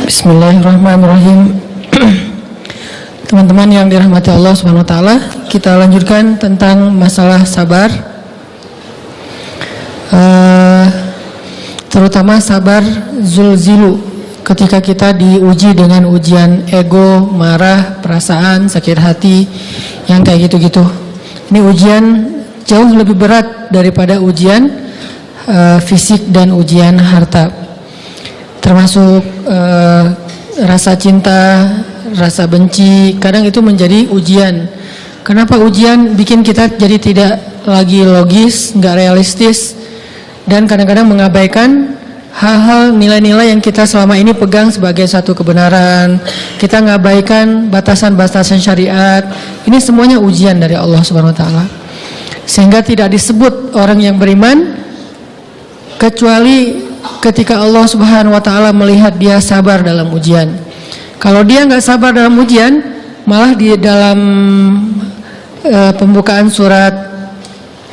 Bismillahirrahmanirrahim. Teman-teman yang dirahmati Allah Subhanahu wa taala, kita lanjutkan tentang masalah sabar. Terutama sabar zulzilu, ketika kita diuji dengan ujian ego, marah, perasaan, sakit hati, yang kayak gitu-gitu. Ini ujian jauh lebih berat daripada ujian fisik dan ujian harta. Termasuk rasa cinta, rasa benci, kadang itu menjadi ujian. Kenapa ujian bikin kita jadi tidak lagi logis, nggak realistis, dan kadang-kadang mengabaikan hal-hal nilai-nilai yang kita selama ini pegang sebagai satu kebenaran. Kita mengabaikan batasan-batasan syariat. Ini semuanya ujian dari Allah Subhanahu wa taala. Sehingga tidak disebut orang yang beriman kecuali ketika Allah Subhanahu wa taala melihat dia sabar dalam ujian. Kalau dia nggak sabar dalam ujian, malah di dalam pembukaan surat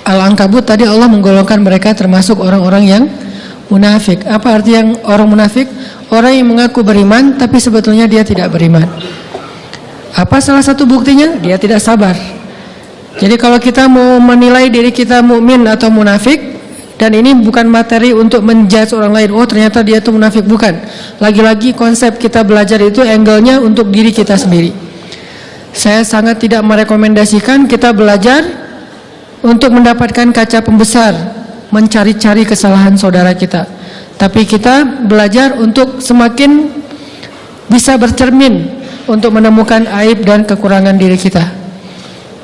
Al-Ankabut tadi Allah menggolongkan mereka termasuk orang-orang yang munafik. Apa arti yang orang munafik? Orang yang mengaku beriman tapi sebetulnya dia tidak beriman. Apa salah satu buktinya? Dia tidak sabar. Jadi kalau kita mau menilai diri kita mukmin atau munafik, dan ini bukan materi untuk menjudge orang lain, oh ternyata dia itu munafik, bukan. Lagi-lagi konsep kita belajar itu angle-nya untuk diri kita sendiri. Saya sangat tidak merekomendasikan kita belajar untuk mendapatkan kaca pembesar, mencari-cari kesalahan saudara kita. Tapi kita belajar untuk semakin bisa bercermin untuk menemukan aib dan kekurangan diri kita.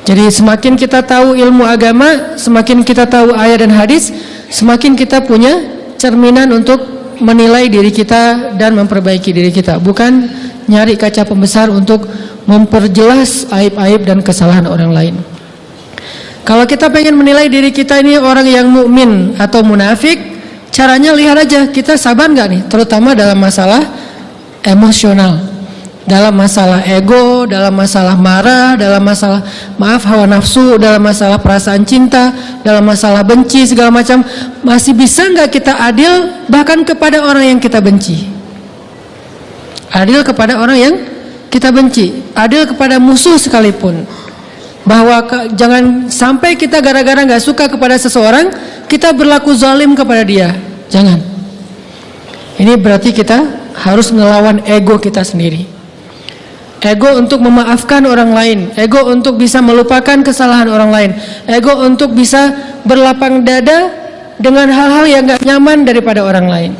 Jadi semakin kita tahu ilmu agama, semakin kita tahu ayat dan hadis, semakin kita punya cerminan untuk menilai diri kita dan memperbaiki diri kita. Bukan nyari kaca pembesar untuk memperjelas aib-aib dan kesalahan orang lain. Kalau kita pengen menilai diri kita ini orang yang mukmin atau munafik, caranya lihat aja kita sabar nggak nih, terutama dalam masalah emosional. Dalam masalah ego, dalam masalah marah, dalam masalah hawa nafsu, dalam masalah perasaan cinta, dalam masalah benci, segala macam. Masih bisa nggak kita adil bahkan kepada orang yang kita benci? Adil kepada orang yang kita benci, adil kepada musuh sekalipun. Bahwa jangan sampai kita gara-gara nggak suka kepada seseorang, kita berlaku zalim kepada dia. Jangan. Ini berarti kita harus ngelawan ego kita sendiri. Ego untuk memaafkan orang lain, ego untuk bisa melupakan kesalahan orang lain, ego untuk bisa berlapang dada dengan hal-hal yang gak nyaman daripada orang lain.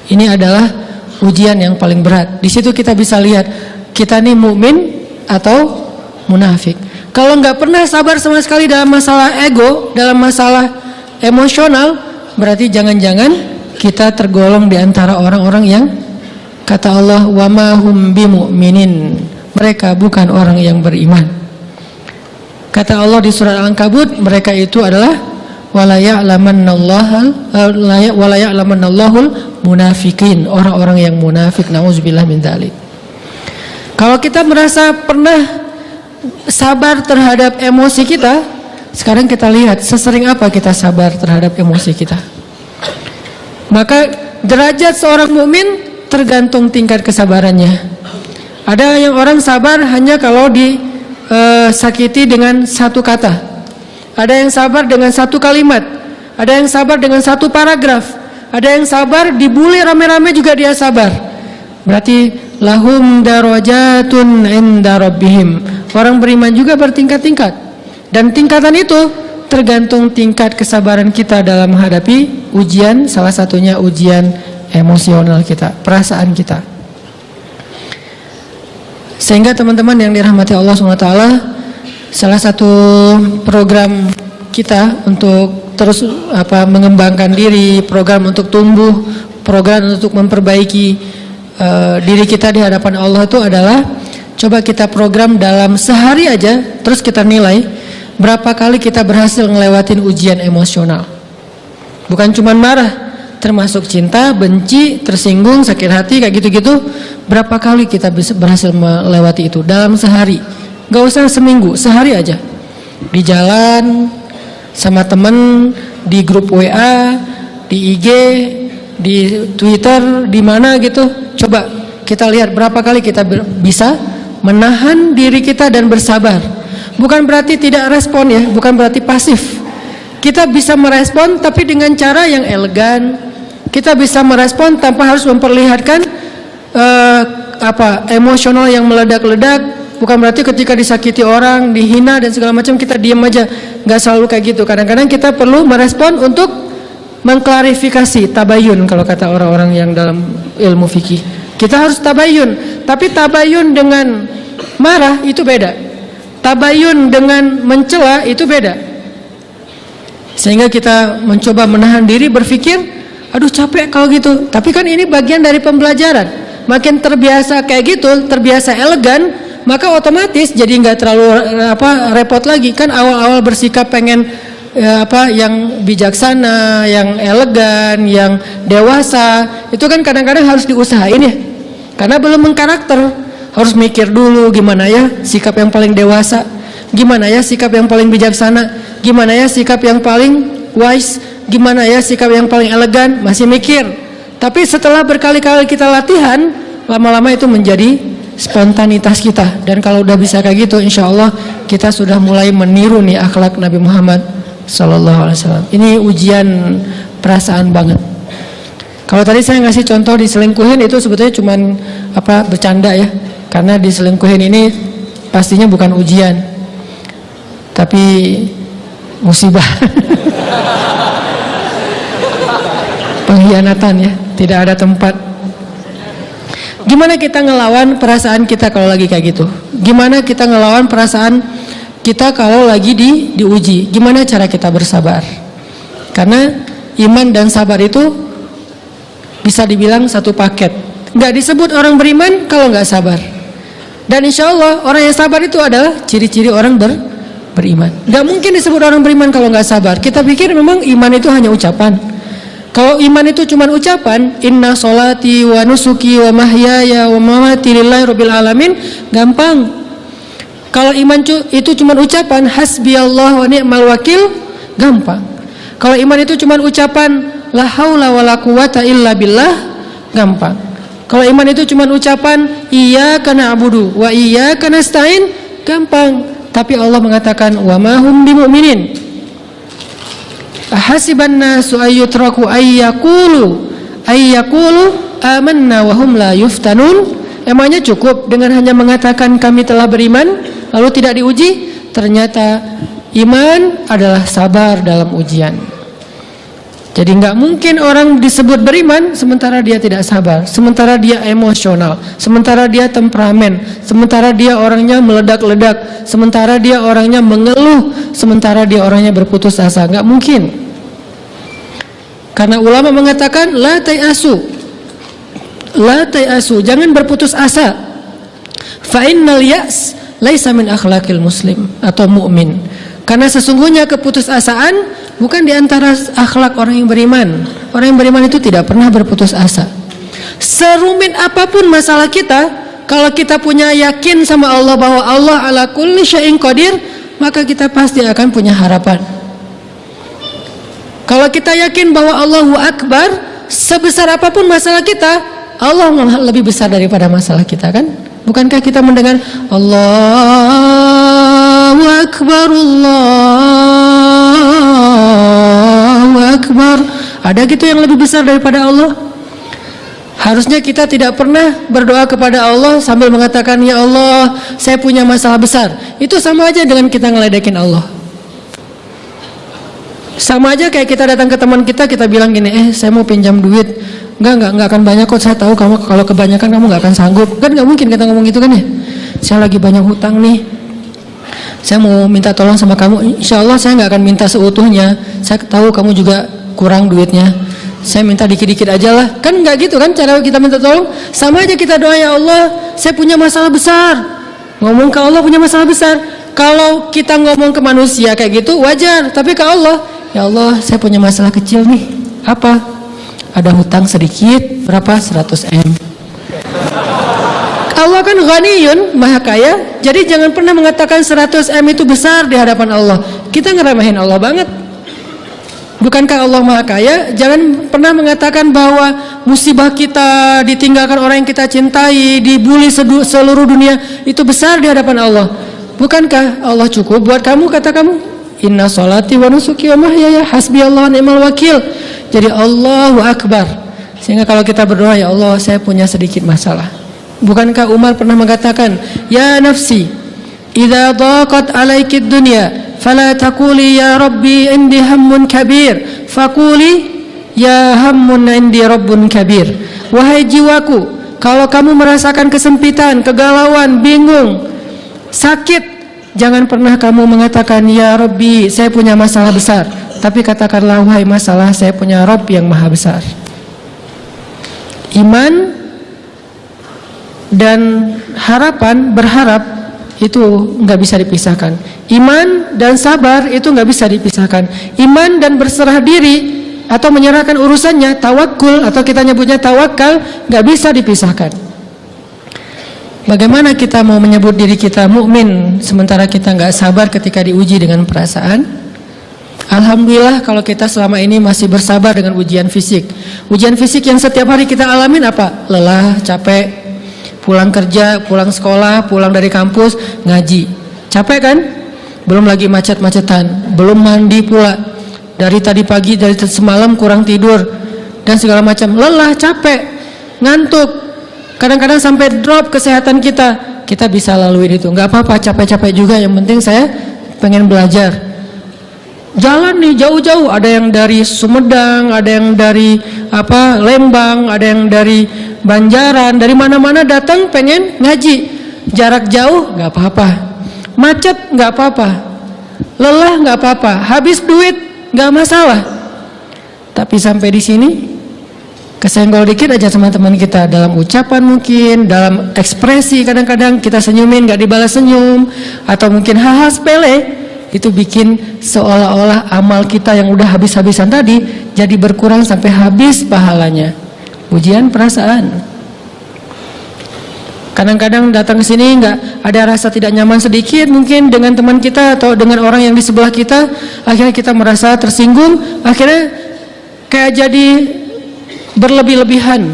Ini adalah ujian yang paling berat. Di situ kita bisa lihat kita nih mukmin atau munafik. Kalau gak pernah sabar sama sekali dalam masalah ego, dalam masalah emosional, berarti jangan-jangan kita tergolong di antara orang-orang yang kata Allah, wa ma hum bimu'minin, mereka bukan orang yang beriman. Kata Allah di surat Al-Ankabut, mereka itu adalah wala ya'lamannallahul munafiqin, orang-orang yang munafik. Nauzubillah min dzalik. Kalau kita merasa pernah sabar terhadap emosi kita, sekarang kita lihat sesering apa kita sabar terhadap emosi kita. Maka derajat seorang mukmin tergantung tingkat kesabarannya. Ada yang orang sabar hanya kalau disakiti dengan satu kata. Ada yang sabar dengan satu kalimat. Ada yang sabar dengan satu paragraf. Ada yang sabar dibully rame-rame juga dia sabar. Berarti lahum darajatun inda rabbihim. Orang beriman juga bertingkat-tingkat. Dan tingkatan itu tergantung tingkat kesabaran kita dalam menghadapi ujian, salah satunya ujian emosional kita, perasaan kita. Sehingga teman-teman yang dirahmati Allah SWT, salah satu program kita untuk terus mengembangkan diri, program untuk tumbuh, program untuk memperbaiki diri kita di hadapan Allah itu adalah coba kita program dalam sehari aja, terus kita nilai berapa kali kita berhasil ngelewatin ujian emosional. Bukan cuma marah, termasuk cinta, benci, tersinggung, sakit hati, kayak gitu-gitu. Berapa kali kita berhasil melewati itu dalam sehari? Gak usah seminggu, sehari aja. Di jalan, sama temen, di grup WA, di IG, di Twitter, di mana gitu. Coba kita lihat berapa kali kita bisa menahan diri kita dan bersabar. Bukan berarti tidak respon ya, bukan berarti pasif. Kita bisa merespon tapi dengan cara yang elegan. Kita bisa merespon tanpa harus memperlihatkan emosional yang meledak-ledak. Bukan berarti ketika disakiti orang, dihina dan segala macam kita diam aja. Nggak selalu kayak gitu. Kadang-kadang kita perlu merespon untuk mengklarifikasi, tabayun kalau kata orang-orang yang dalam ilmu fikih. Kita harus tabayun. Tapi tabayun dengan marah itu beda. Tabayun dengan mencela itu beda. Sehingga kita mencoba menahan diri, berpikir, aduh capek kalau gitu. Tapi kan ini bagian dari pembelajaran. Makin terbiasa kayak gitu, terbiasa elegan, maka otomatis jadi nggak terlalu repot lagi. Kan awal-awal bersikap pengen yang bijaksana, yang elegan, yang dewasa, itu kan kadang-kadang harus diusahain ya. Karena belum mengkarakter, harus mikir dulu gimana ya sikap yang paling dewasa, gimana ya sikap yang paling bijaksana, gimana ya sikap yang paling wise, gimana ya sikap yang paling elegan, masih mikir. Tapi setelah berkali-kali kita latihan, lama-lama itu menjadi spontanitas kita. Dan kalau udah bisa kayak gitu, insya Allah kita sudah mulai meniru nih akhlak Nabi Muhammad SAW. Ini ujian perasaan banget. Kalau tadi saya ngasih contoh diselingkuhin, itu sebetulnya cuman bercanda ya. Karena diselingkuhin ini pastinya bukan ujian, tapi musibah. Pengkhianatan ya, tidak ada tempat. Gimana kita ngelawan perasaan kita kalau lagi kayak gitu? Gimana kita ngelawan perasaan kita kalau lagi diuji? Gimana cara kita bersabar? Karena iman dan sabar itu bisa dibilang satu paket. Nggak disebut orang beriman kalau nggak sabar. Dan insya Allah orang yang sabar itu adalah ciri-ciri orang beriman. Nggak mungkin disebut orang beriman kalau nggak sabar. Kita pikir memang iman itu hanya ucapan. Kalau iman itu cuma ucapan, inna sholati wa nusuki wa mahyaya wa mamati lillahi rabbil alamin, gampang. Kalau iman itu cuma ucapan, hasbiyallah wa ni'mal wakil, gampang. Kalau iman itu cuma ucapan, la haula wa la quwata illa billah, gampang. Kalau iman itu cuma ucapan, iyyaka na'budu wa iyyaka nasta'in, gampang. Tapi Allah mengatakan, wa ma hum bimu'minin. Ahasiban nasu ayyutraku ayyakulu amanna wa hum la yuftanun. Emangnya cukup dengan hanya mengatakan kami telah beriman lalu tidak diuji? Ternyata iman adalah sabar dalam ujian. Jadi nggak mungkin orang disebut beriman sementara dia tidak sabar, sementara dia emosional, sementara dia temperamen, sementara dia orangnya meledak-ledak, sementara dia orangnya mengeluh, sementara dia orangnya berputus asa. Nggak mungkin. Karena ulama mengatakan la tayasu, jangan berputus asa. Fa innal ya's laisa min akhlaqil muslim atau mu'min. Karena sesungguhnya keputusasaan bukan di antara akhlak orang yang beriman. Orang yang beriman itu tidak pernah berputus asa. Serumit apapun masalah kita, kalau kita punya yakin sama Allah bahwa Allah ala kulli syai'in qadir, maka kita pasti akan punya harapan. Kalau kita yakin bahwa Allahu Akbar, sebesar apapun masalah kita, Allah lebih besar daripada masalah kita, kan? Bukankah kita mendengar Allahu Akbar, Allahu Akbar? Ada gitu yang lebih besar daripada Allah? Harusnya kita tidak pernah berdoa kepada Allah sambil mengatakan, ya Allah, saya punya masalah besar. Itu sama aja dengan kita ngeledekin Allah. Sama aja kayak kita datang ke teman kita bilang gini, saya mau pinjam duit. Enggak akan banyak kok, saya tahu kamu kalau kebanyakan kamu enggak akan sanggup. Kan enggak mungkin kita ngomong gitu kan ya. Saya lagi banyak hutang nih, saya mau minta tolong sama kamu. Insya Allah saya enggak akan minta seutuhnya. Saya tahu kamu juga kurang duitnya, saya minta dikit-dikit aja lah. Kan enggak gitu kan cara kita minta tolong. Sama aja kita doa, ya Allah, saya punya masalah besar. Ngomong ke Allah punya masalah besar. Kalau kita ngomong ke manusia kayak gitu wajar, tapi ke Allah, ya Allah, saya punya masalah kecil nih. Apa? Ada hutang sedikit, berapa? 100 M. Allah kan ghaniyun, maha kaya. Jadi jangan pernah mengatakan 100 M itu besar di hadapan Allah. Kita ngeremehin Allah banget. Bukankah Allah Maha Kaya? Jangan pernah mengatakan bahwa musibah kita, ditinggalkan orang yang kita cintai, dibully seluruh dunia, itu besar di hadapan Allah. Bukankah Allah cukup buat kamu? Kata kamu, inna sholati wa nusuki wa mahyaya hasbiyallahu ni'mal wakil. Jadi Allahu Akbar. Sehingga kalau kita berdoa, ya Allah, saya punya sedikit masalah. Bukankah Umar pernah mengatakan, ya nafsi, idza daqat alaikid dunya fala taquli ya rabbi indi hammun kabir, faquli ya hammun indi rabbun kabir. Wahai jiwaku, kalau kamu merasakan kesempitan, kegalauan, bingung, sakit, jangan pernah kamu mengatakan ya rabbi saya punya masalah besar, tapi katakanlah wahai masalah, saya punya Rabb yang maha besar. Iman dan harapan, berharap, itu nggak bisa dipisahkan. Iman dan sabar itu nggak bisa dipisahkan. Iman dan berserah diri atau menyerahkan urusannya, tawakul atau kita nyebutnya tawakal, nggak bisa dipisahkan. Bagaimana kita mau menyebut diri kita mukmin sementara kita nggak sabar ketika diuji dengan perasaan? Alhamdulillah kalau kita selama ini masih bersabar dengan ujian fisik. Ujian fisik yang setiap hari kita alamin apa? Lelah, capek. Pulang kerja, pulang sekolah, pulang dari kampus, ngaji. Capek kan? Belum lagi macet-macetan, belum mandi pula. Dari tadi pagi, dari semalam kurang tidur, dan segala macam. Lelah, capek, ngantuk. Kadang-kadang sampai drop kesehatan kita. Kita bisa lalui itu. Nggak apa-apa, capek-capek juga. Yang penting saya pengen belajar. Jalan nih jauh-jauh. Ada yang dari Sumedang, ada yang dari Lembang, ada yang dari Banjaran, dari mana-mana datang pengen ngaji. Jarak jauh nggak apa-apa, macet nggak apa-apa, lelah nggak apa-apa, habis duit nggak masalah. Tapi sampai di sini kesenggol dikit aja sama teman kita, dalam ucapan mungkin, dalam ekspresi kadang-kadang kita senyumin nggak dibalas senyum, atau mungkin hal-hal sepele, itu bikin seolah-olah amal kita yang udah habis-habisan tadi jadi berkurang sampai habis pahalanya. Ujian perasaan. Kadang-kadang datang ke sini nggak ada rasa tidak nyaman sedikit mungkin dengan teman kita atau dengan orang yang di sebelah kita, akhirnya kita merasa tersinggung, akhirnya kayak jadi berlebih-lebihan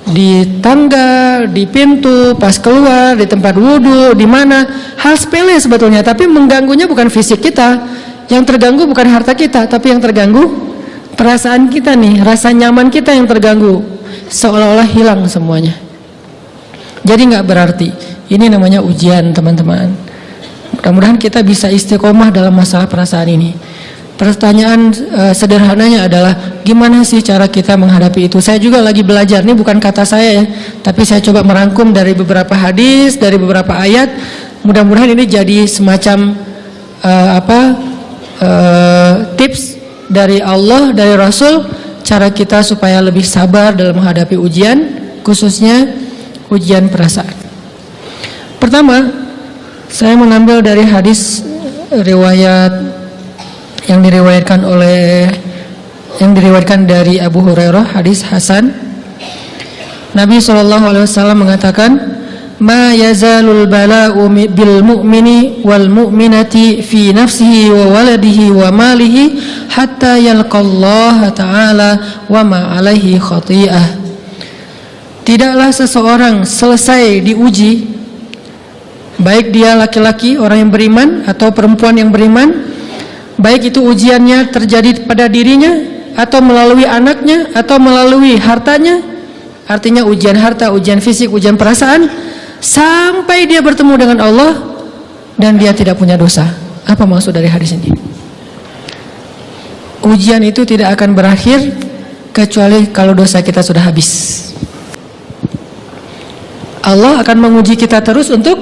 di tangga, di pintu, pas keluar, di tempat wudhu, di mana, hal sepele sebetulnya, tapi mengganggunya bukan fisik kita, yang terganggu bukan harta kita, tapi yang terganggu perasaan kita nih, rasa nyaman kita yang terganggu, seolah-olah hilang semuanya. Jadi nggak berarti. Ini namanya ujian, teman-teman. Mudah-mudahan kita bisa istiqomah dalam masalah perasaan ini. Pertanyaan sederhananya adalah gimana sih cara kita menghadapi itu? Saya juga lagi belajar, ini bukan kata saya ya, tapi saya coba merangkum dari beberapa hadis, dari beberapa ayat. Mudah-mudahan ini jadi semacam tips dari Allah, dari Rasul, cara kita supaya lebih sabar dalam menghadapi ujian, khususnya ujian perasaan. Pertama, saya mengambil dari hadis riwayat yang diriwayatkan dari Abu Hurairah, hadis Hasan. Nabi SAW mengatakan, ma yazalul bala'u bil mu'mini wal mu'minati fi nafsihi wa waladihi wa malihi hatta yalqallaha ta'ala wa ma alaihi khati'ah. Tidaklah seseorang selesai diuji, baik dia laki-laki orang yang beriman atau perempuan yang beriman, baik itu ujiannya terjadi pada dirinya atau melalui anaknya atau melalui hartanya, artinya ujian harta, ujian fisik, ujian perasaan, sampai dia bertemu dengan Allah dan dia tidak punya dosa. Apa maksud dari hadis ini? Ujian itu tidak akan berakhir kecuali kalau dosa kita sudah habis. Allah akan menguji kita terus untuk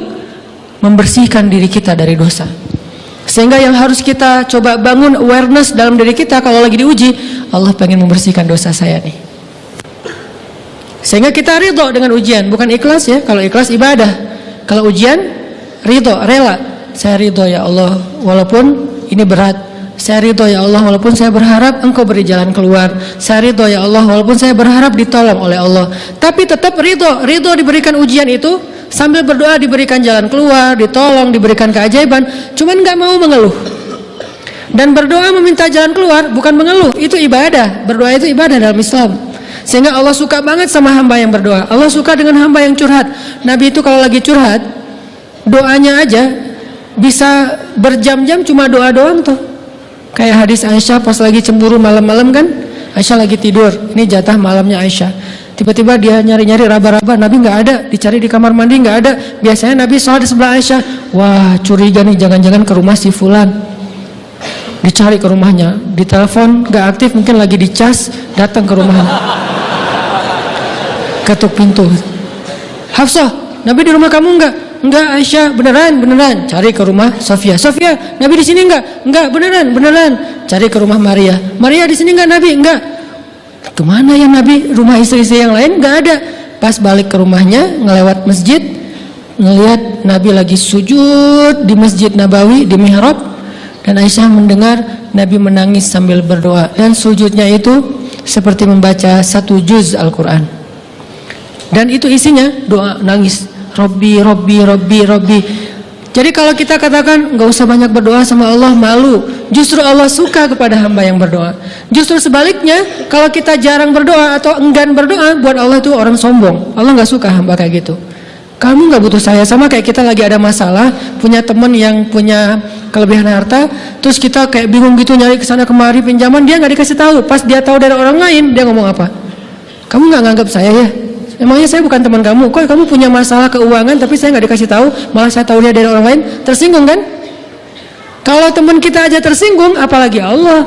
membersihkan diri kita dari dosa. Sehingga yang harus kita coba bangun awareness dalam diri kita kalau lagi diuji, Allah pengen membersihkan dosa saya nih. Sehingga kita ridho dengan ujian, bukan ikhlas ya. Kalau ikhlas ibadah, kalau ujian ridho, rela. Saya ridho ya Allah, walaupun ini berat. Saya ridho ya Allah, walaupun saya berharap Engkau beri jalan keluar. Saya ridho ya Allah, walaupun saya berharap ditolong oleh Allah. Tapi tetap ridho diberikan ujian itu, sambil berdoa diberikan jalan keluar, ditolong, diberikan keajaiban. Cuman nggak mau mengeluh. Dan berdoa meminta jalan keluar, bukan mengeluh. Itu ibadah. Berdoa itu ibadah dalam Islam. Sehingga Allah suka banget sama hamba yang berdoa. Allah suka dengan hamba yang curhat. Nabi itu kalau lagi curhat, doanya aja bisa berjam-jam cuma doa doang tuh. Kayak hadis Aisyah pas lagi cemburu malam-malam kan, Aisyah lagi tidur, ini jatah malamnya Aisyah. Tiba-tiba dia nyari-nyari raba-raba, Nabi nggak ada, dicari di kamar mandi nggak ada. Biasanya Nabi sholat di sebelah Aisyah. Wah, curiga nih, jangan-jangan ke rumah si fulan. Dicari ke rumahnya, ditelepon nggak aktif, mungkin lagi dicas, datang ke rumahnya. Ketuk pintu. Hafsah, Nabi di rumah kamu nggak? Enggak Aisyah, beneran. Cari ke rumah Sofia. Sofia, Nabi di sini enggak? Enggak, beneran. Cari ke rumah Maria. Maria di sini enggak Nabi? Enggak. Kemana ya Nabi? Rumah istri-istri yang lain enggak ada. Pas balik ke rumahnya, ngelewat masjid, ngelihat Nabi lagi sujud di Masjid Nabawi di mihrab, dan Aisyah mendengar Nabi menangis sambil berdoa, dan sujudnya itu seperti membaca 1 juz Al-Quran. Dan itu isinya doa nangis. Robbi. Jadi kalau kita katakan nggak usah banyak berdoa sama Allah, malu. Justru Allah suka kepada hamba yang berdoa. Justru sebaliknya, kalau kita jarang berdoa atau enggan berdoa, buat Allah itu orang sombong. Allah nggak suka hamba kayak gitu. Kamu nggak butuh saya, sama kayak kita lagi ada masalah, punya teman yang punya kelebihan harta, terus kita kayak bingung gitu nyari kesana kemari pinjaman, dia nggak dikasih tahu. Pas dia tahu dari orang lain, dia ngomong apa? Kamu nggak nganggap saya ya? Emangnya saya bukan teman kamu? Kok kamu punya masalah keuangan tapi saya nggak dikasih tahu, malah saya tahu dia dari orang lain? Tersinggung kan? Kalau teman kita aja tersinggung, apalagi Allah.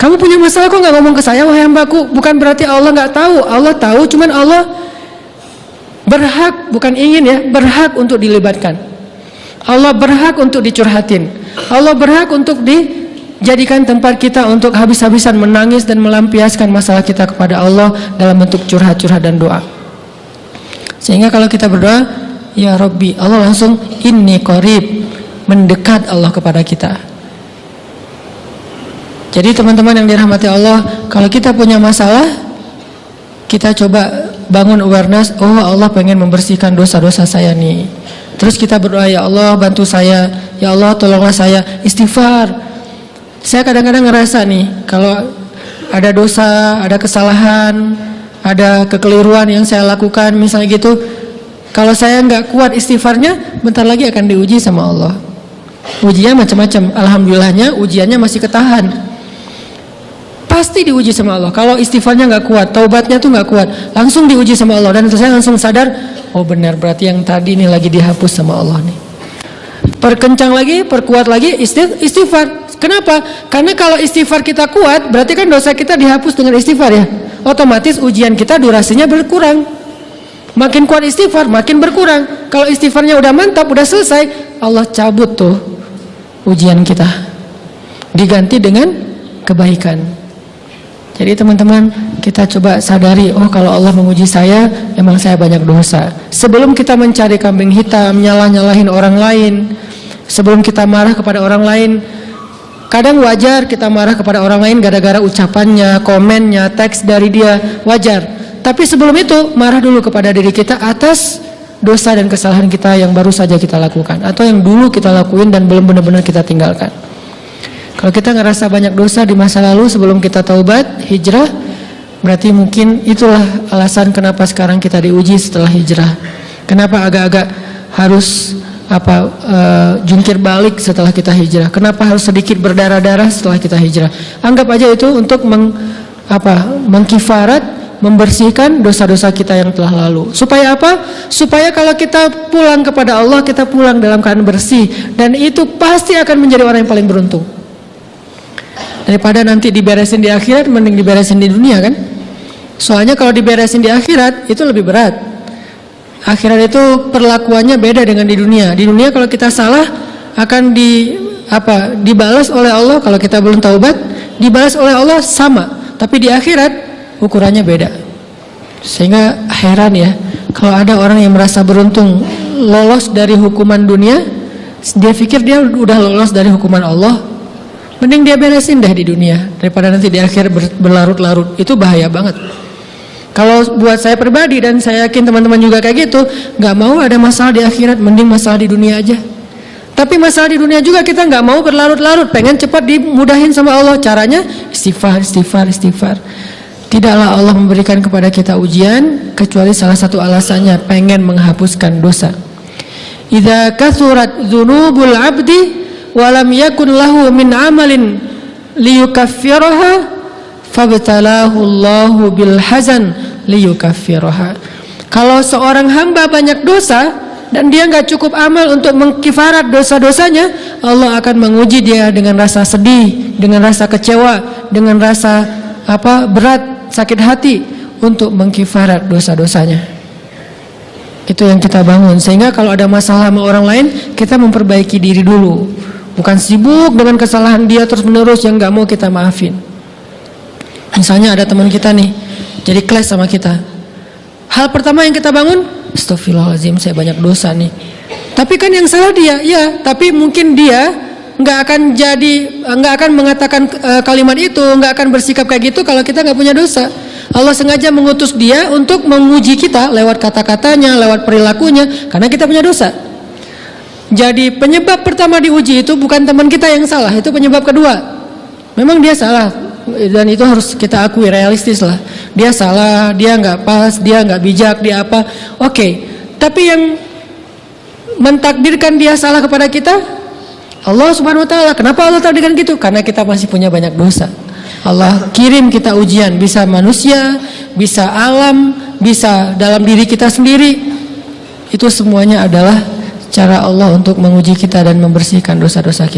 Kamu punya masalah kok nggak ngomong ke saya, wahai hambaku? Bukan berarti Allah nggak tahu. Allah tahu, cuman Allah berhak, bukan ingin ya, berhak untuk dilibatkan. Allah berhak untuk dicurhatin. Allah berhak untuk dijadikan tempat kita untuk habis-habisan menangis dan melampiaskan masalah kita kepada Allah dalam bentuk curhat-curhat dan doa. Sehingga kalau kita berdoa, ya Rabbi, Allah langsung inni qarib, mendekat Allah kepada kita. Jadi teman-teman yang dirahmati Allah, kalau kita punya masalah, kita coba bangun awareness, oh Allah pengen membersihkan dosa-dosa saya nih. Terus kita berdoa, ya Allah bantu saya, ya Allah tolonglah saya, istighfar. Saya kadang-kadang ngerasa nih, kalau ada dosa, ada kesalahan, ada kekeliruan yang saya lakukan misalnya gitu, kalau saya nggak kuat istighfarnya, bentar lagi akan diuji sama Allah. Ujian macam-macam, alhamdulillahnya ujiannya masih ketahan. Pasti diuji sama Allah. Kalau istighfarnya nggak kuat, taubatnya tuh nggak kuat, langsung diuji sama Allah. Dan saya langsung sadar, oh benar, berarti yang tadi ini lagi dihapus sama Allah nih. Perkencang lagi, perkuat lagi istighfar. Kenapa? Karena kalau istighfar kita kuat, berarti kan dosa kita dihapus dengan istighfar ya. Otomatis ujian kita durasinya berkurang. Makin kuat istighfar, makin berkurang. Kalau istighfarnya udah mantap, udah selesai, Allah cabut tuh ujian kita, diganti dengan kebaikan. Jadi teman-teman, kita coba sadari, oh kalau Allah menguji saya, emang saya banyak dosa. Sebelum kita mencari kambing hitam, nyalah-nyalahin orang lain, sebelum kita marah kepada orang lain, kadang wajar kita marah kepada orang lain gara-gara ucapannya, komennya, teks dari dia, wajar. Tapi sebelum itu, marah dulu kepada diri kita atas dosa dan kesalahan kita yang baru saja kita lakukan, atau yang dulu kita lakuin dan belum benar-benar kita tinggalkan. Kalau kita ngerasa banyak dosa di masa lalu sebelum kita taubat, hijrah, berarti mungkin itulah alasan kenapa sekarang kita diuji setelah hijrah. Kenapa agak-agak harus jungkir balik setelah kita hijrah? Kenapa harus sedikit berdarah-darah setelah kita hijrah? Anggap aja itu untuk mengkifarat, membersihkan dosa-dosa kita yang telah lalu. Supaya apa? Supaya kalau kita pulang kepada Allah, kita pulang dalam keadaan bersih, dan itu pasti akan menjadi orang yang paling beruntung. Daripada nanti diberesin di akhirat, mending diberesin di dunia kan? Soalnya kalau diberesin di akhirat itu lebih berat. Akhirat itu perlakuannya beda dengan di dunia. Di dunia kalau kita salah akan dibalas oleh Allah. Kalau kita belum taubat, dibalas oleh Allah sama. Tapi di akhirat ukurannya beda. Sehingga heran ya, kalau ada orang yang merasa beruntung lolos dari hukuman dunia, dia pikir dia udah lolos dari hukuman Allah, mending dia beresin deh di dunia daripada nanti di akhir berlarut-larut. Itu bahaya banget. Kalau buat saya pribadi, dan saya yakin teman-teman juga kayak gitu, nggak mau ada masalah di akhirat, mending masalah di dunia aja. Tapi masalah di dunia juga kita nggak mau berlarut-larut, pengen cepat dimudahin sama Allah. Caranya istighfar, istighfar, istighfar. Tidaklah Allah memberikan kepada kita ujian kecuali salah satu alasannya pengen menghapuskan dosa. Idza kathurat dzunubul 'abdi wa lam yakun lahu min 'amalin liyukaffiraha fabtalahu Allahu bil hazan liyukaffiraha. Kalau seorang hamba banyak dosa dan dia nggak cukup amal untuk mengkifarat dosa-dosanya, Allah akan menguji dia dengan rasa sedih, dengan rasa kecewa, dengan rasa berat, sakit hati untuk mengkifarat dosa-dosanya. Itu yang kita bangun, sehingga kalau ada masalah sama orang lain, kita memperbaiki diri dulu, bukan sibuk dengan kesalahan dia terus menerus yang nggak mau kita maafin. Misalnya ada teman kita nih jadi clash sama kita, hal pertama yang kita bangun, astagfirullahaladzim, saya banyak dosa nih. Tapi kan yang salah dia, ya. Tapi mungkin dia nggak akan mengatakan kalimat itu, nggak akan bersikap kayak gitu kalau kita nggak punya dosa. Allah sengaja mengutus dia untuk menguji kita lewat kata-katanya, lewat perilakunya, karena kita punya dosa. Jadi penyebab pertama diuji itu bukan teman kita yang salah, itu penyebab kedua. Memang dia salah, dan itu harus kita akui, realistis lah. Dia salah, dia nggak pas, dia nggak bijak, dia apa. Oke. Tapi yang mentakdirkan dia salah kepada kita Allah Subhanahu wa taala. Kenapa Allah takdirkan gitu? Karena kita masih punya banyak dosa. Allah kirim kita ujian, bisa manusia, bisa alam, bisa dalam diri kita sendiri. Itu semuanya adalah cara Allah untuk menguji kita dan membersihkan dosa-dosa kita.